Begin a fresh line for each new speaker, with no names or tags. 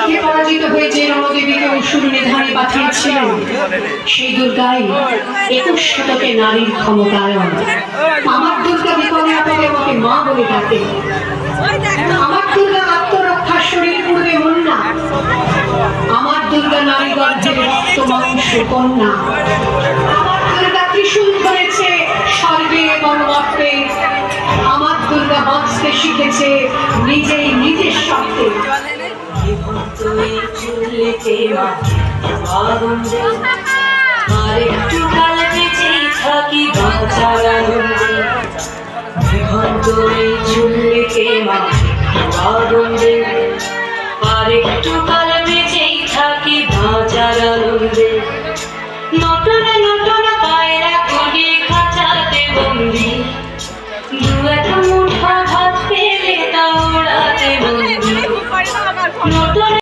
যুদ্ধে পরাজিত হয়ে যে রণদেবীকে অসুর নিধানে পাঠিয়েছিলেন, সেই দুর্গাই 21 শতকে নারীর ক্ষমতায়ন। আমার দুর্গা বিপদে আপদে আমাকে মা বলে ডাকে। আমার দুর্গা আত্মরক্ষা শরীর পূর্বে মুন্না। আমার দুর্গা নারী গর্ভের রক্ত মাংস কন্যা। আমার দুর্গা ত্রিশূল ধরেছে স্বর্গে এবং মর্তে। আমার দুর্গা বাঁচতে শিখেছে নিজেই নিজের শব্দে।
আরেকটু কাল বেঁচে থাকি বাঁচার আনন্দে, চুল্লিকে আনন্দে। আরেকটু কাল বেঁচেই থাকি বাঁচার আনন্দে। নতুন